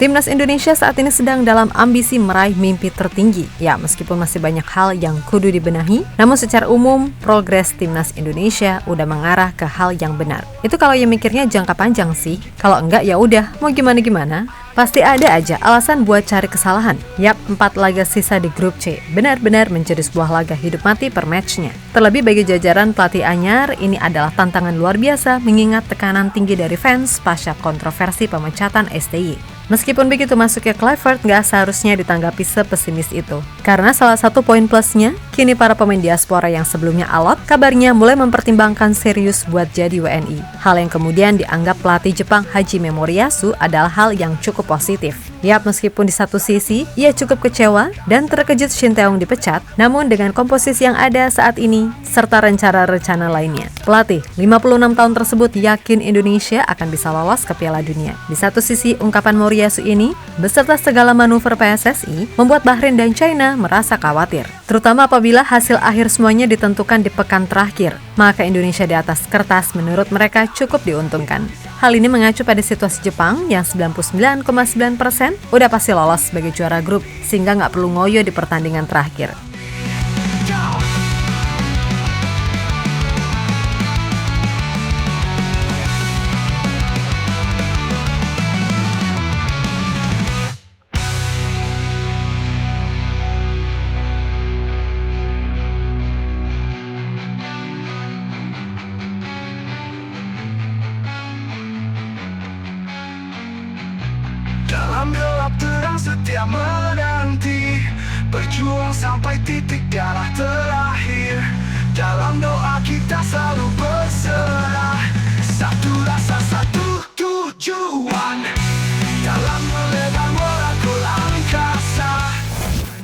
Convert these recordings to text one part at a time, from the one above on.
Timnas Indonesia saat ini sedang dalam ambisi meraih mimpi tertinggi. Ya, meskipun masih banyak hal yang kudu dibenahi, namun secara umum, progres Timnas Indonesia udah mengarah ke hal yang benar. Itu kalau yang mikirnya jangka panjang sih. Kalau enggak ya udah, mau gimana-gimana. Pasti ada aja alasan buat cari kesalahan. Yap, 4 laga sisa di grup C benar-benar menjadi sebuah laga hidup mati per matchnya. Terlebih bagi jajaran pelatih anyar, ini adalah tantangan luar biasa mengingat tekanan tinggi dari fans pasca kontroversi pemecatan STY. Meskipun begitu, masuknya Kluivert nggak seharusnya ditanggapi sepesimis itu. Karena salah satu poin plusnya, kini para pemain diaspora yang sebelumnya alot, kabarnya mulai mempertimbangkan serius buat jadi WNI. Hal yang kemudian dianggap pelatih Jepang Hajime Moriyasu adalah hal yang cukup positif. Yap, meskipun di satu sisi, ia cukup kecewa dan terkejut Shin Tae-yong dipecat, namun dengan komposisi yang ada saat ini, serta rencana-rencana lainnya, pelatih 56 tahun tersebut yakin Indonesia akan bisa lolos ke Piala Dunia. Di satu sisi, ungkapan Moriyasu ini, beserta segala manuver PSSI, membuat Bahrain dan China merasa khawatir. Terutama apabila hasil akhir semuanya ditentukan di pekan terakhir, maka Indonesia di atas kertas menurut mereka cukup diuntungkan. Hal ini mengacu pada situasi Jepang yang 99,9% udah pasti lolos sebagai juara grup, sehingga nggak perlu ngoyo di pertandingan terakhir. Dalam gelap terang setia menanti, berjuang sampai titik darah terakhir. Dalam doa kita selalu berserah, satu rasa satu tujuan, dalam melebar merangkul angkasa.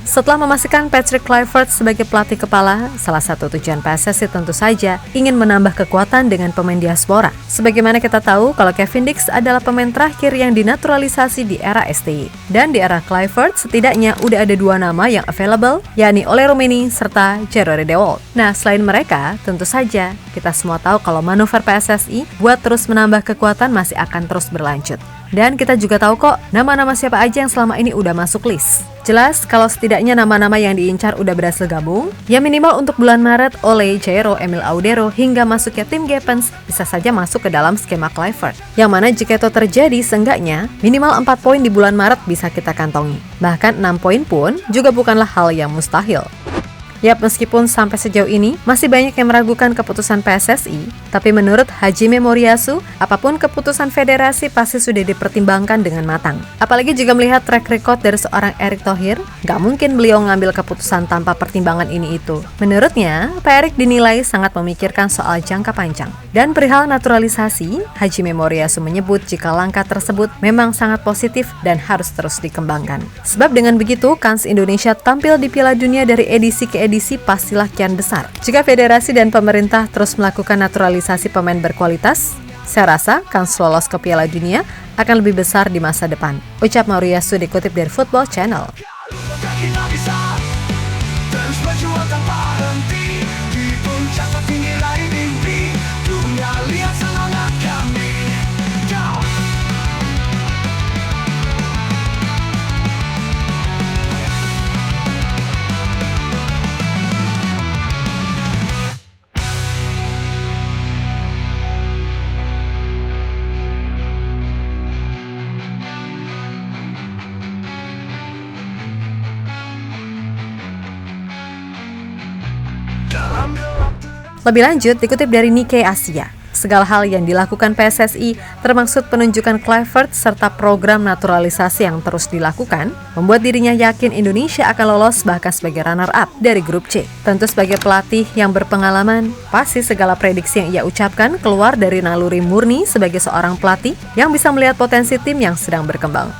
Setelah memastikan Patrick Kluivert sebagai pelatih kepala, salah satu tujuan PSSI tentu saja ingin menambah kekuatan dengan pemain diaspora. Sebagaimana kita tahu kalau Kevin Dix adalah pemain terakhir yang dinaturalisasi di era STY. Dan di era Kluivert setidaknya udah ada 2 nama yang available, yakni Ole Roumanie serta Jerry De Wolf. Nah, selain mereka, tentu saja kita semua tahu kalau manuver PSSI buat terus menambah kekuatan masih akan terus berlanjut. Dan kita juga tahu kok nama-nama siapa aja yang selama ini udah masuk list. Jelas kalau setidaknya nama-nama yang diincar udah berhasil gabung, ya minimal untuk bulan Maret Ole, Jairo, Emil Audero hingga masuknya Tim Geppens bisa saja masuk ke dalam skema Kluivert. Yang mana jika itu terjadi, seenggaknya minimal 4 poin di bulan Maret bisa kita kantongi. Bahkan 6 poin pun juga bukanlah hal yang mustahil. Yap, meskipun sampai sejauh ini masih banyak yang meragukan keputusan PSSI, tapi menurut Hajime Moriyasu, apapun keputusan federasi pasti sudah dipertimbangkan dengan matang. Apalagi juga melihat track record dari seorang Erick Thohir, gak mungkin beliau ngambil keputusan tanpa pertimbangan ini itu. Menurutnya, Pak Erick dinilai sangat memikirkan soal jangka panjang. Dan perihal naturalisasi, Hajime Moriyasu menyebut jika langkah tersebut memang sangat positif dan harus terus dikembangkan. Sebab dengan begitu, kans Indonesia tampil di Piala Dunia dari edisi ke edisi pastilah kian besar. Jika federasi dan pemerintah terus melakukan naturalisasi pemain berkualitas, saya rasa kans lolos ke Piala Dunia akan lebih besar di masa depan. Ucap Moriyasu dikutip dari Football Channel. Terus berjuang tanpa henti, di puncak tertinggi raih mimpi, dunia lihat semangat kami. Lebih lanjut, dikutip dari Nikkei Asia, segala hal yang dilakukan PSSI termaksud penunjukan Kluivert serta program naturalisasi yang terus dilakukan, membuat dirinya yakin Indonesia akan lolos bahkan sebagai runner-up dari grup C. Tentu sebagai pelatih yang berpengalaman, pasti segala prediksi yang ia ucapkan keluar dari naluri murni sebagai seorang pelatih yang bisa melihat potensi tim yang sedang berkembang.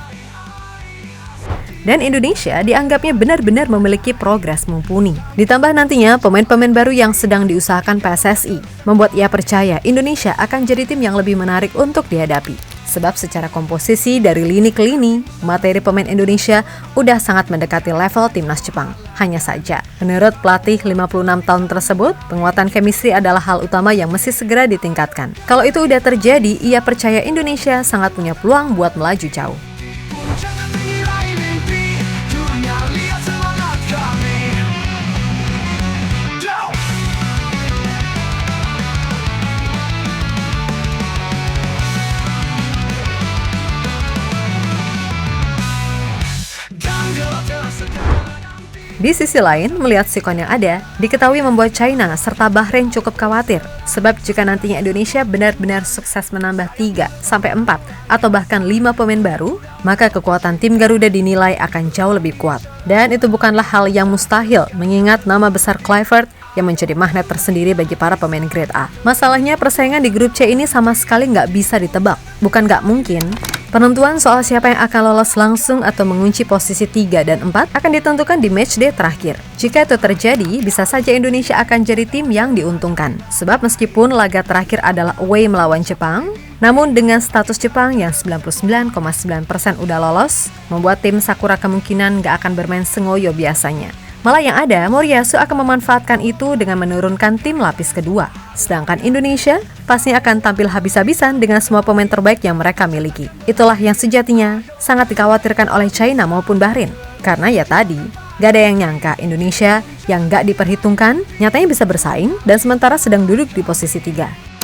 Dan Indonesia dianggapnya benar-benar memiliki progres mumpuni. Ditambah nantinya pemain-pemain baru yang sedang diusahakan PSSI, membuat ia percaya Indonesia akan jadi tim yang lebih menarik untuk dihadapi. Sebab secara komposisi dari lini ke lini, materi pemain Indonesia udah sangat mendekati level timnas Jepang. Hanya saja, menurut pelatih 56 tahun tersebut, penguatan chemistry adalah hal utama yang mesti segera ditingkatkan. Kalau itu udah terjadi, ia percaya Indonesia sangat punya peluang buat melaju jauh. Di sisi lain, melihat sikon yang ada, diketahui membuat China serta Bahrain cukup khawatir. Sebab jika nantinya Indonesia benar-benar sukses menambah 3 sampai 4 atau bahkan 5 pemain baru, maka kekuatan tim Garuda dinilai akan jauh lebih kuat. Dan itu bukanlah hal yang mustahil, mengingat nama besar Kluivert yang menjadi magnet tersendiri bagi para pemain grade A. Masalahnya persaingan di grup C ini sama sekali nggak bisa ditebak. Bukan nggak mungkin, penentuan soal siapa yang akan lolos langsung atau mengunci posisi 3 dan 4 akan ditentukan di matchday terakhir. Jika itu terjadi, bisa saja Indonesia akan jadi tim yang diuntungkan. Sebab meskipun laga terakhir adalah away melawan Jepang, namun dengan status Jepang yang 99,9% udah lolos, membuat tim Sakura kemungkinan nggak akan bermain sengoyo biasanya. Malah yang ada, Moriyasu akan memanfaatkan itu dengan menurunkan tim lapis kedua. Sedangkan Indonesia pastinya akan tampil habis-habisan dengan semua pemain terbaik yang mereka miliki. Itulah yang sejatinya sangat dikhawatirkan oleh China maupun Bahrain. Karena ya tadi, gak ada yang nyangka Indonesia yang gak diperhitungkan nyatanya bisa bersaing dan sementara sedang duduk di posisi 3.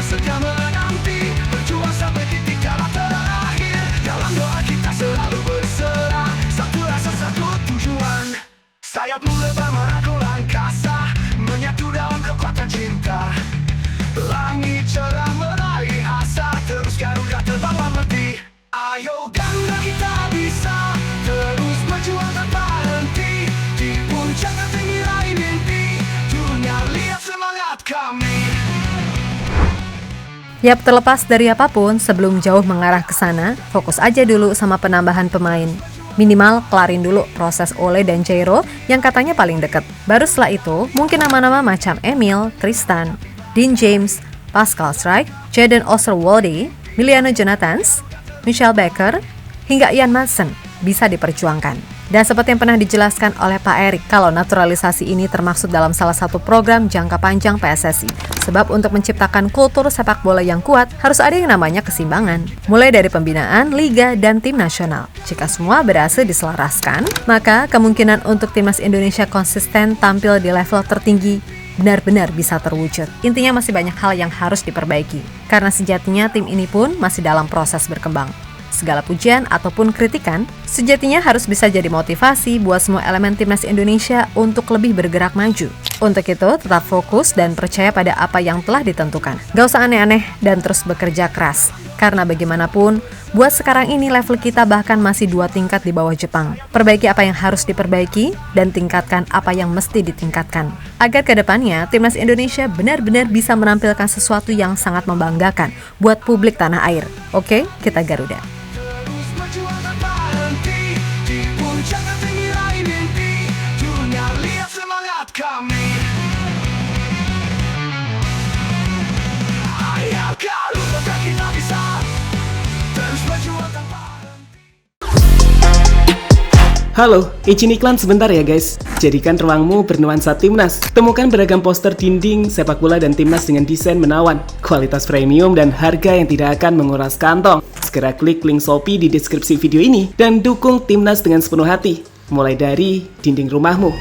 Sedang menanti, berjuang sampai titik darah terakhir. Dalam doa kita selalu berserah, satu rasa, satu tujuan. Sayapmu lebar merangkul angkasa, menyatu dalam kekuatan cinta. Langit cerah meraih asa, terus Garuda terbang berhenti. Ayo Garuda kita bisa, terus berjuang tanpa henti. Di puncak tertinggi raih mimpi, dunia lihat semangat kami. Yap, terlepas dari apapun, sebelum jauh mengarah ke sana, fokus aja dulu sama penambahan pemain. Minimal kelarin dulu proses Ole dan Jairo yang katanya paling deket. Baru setelah itu, mungkin nama-nama macam Emil, Tristan, Dean James, Pascal Struijk, Jaden Osterwolde, Miliano Jonathans, Michelle Becker, hingga Ian Madsen bisa diperjuangkan. Dan seperti yang pernah dijelaskan oleh Pak Erik, kalau naturalisasi ini termaksud dalam salah satu program jangka panjang PSSI. Sebab untuk menciptakan kultur sepak bola yang kuat, harus ada yang namanya keseimbangan. Mulai dari pembinaan, liga, dan tim nasional. Jika semua berhasil diselaraskan, maka kemungkinan untuk timnas Indonesia konsisten tampil di level tertinggi benar-benar bisa terwujud. Intinya masih banyak hal yang harus diperbaiki. Karena sejatinya tim ini pun masih dalam proses berkembang. Segala pujian ataupun kritikan sejatinya harus bisa jadi motivasi buat semua elemen timnas Indonesia untuk lebih bergerak maju. Untuk itu, tetap fokus dan percaya pada apa yang telah ditentukan. Gak usah aneh-aneh dan terus bekerja keras. Karena bagaimanapun, buat sekarang ini level kita bahkan masih 2 tingkat di bawah Jepang. Perbaiki apa yang harus diperbaiki dan tingkatkan apa yang mesti ditingkatkan. Agar kedepannya, timnas Indonesia benar-benar bisa menampilkan sesuatu yang sangat membanggakan buat publik tanah air. Oke, kita Garuda. Kami Ayo Garuda kita bisa, terus berjuang tanpa henti. Halo, izin iklan sebentar ya guys. Jadikan ruangmu bernuansa timnas. Temukan beragam poster dinding, sepak bola dan timnas dengan desain menawan, kualitas premium dan harga yang tidak akan menguras kantong. Segera klik link Shopee di deskripsi video ini dan dukung timnas dengan sepenuh hati. Mulai dari dinding rumahmu.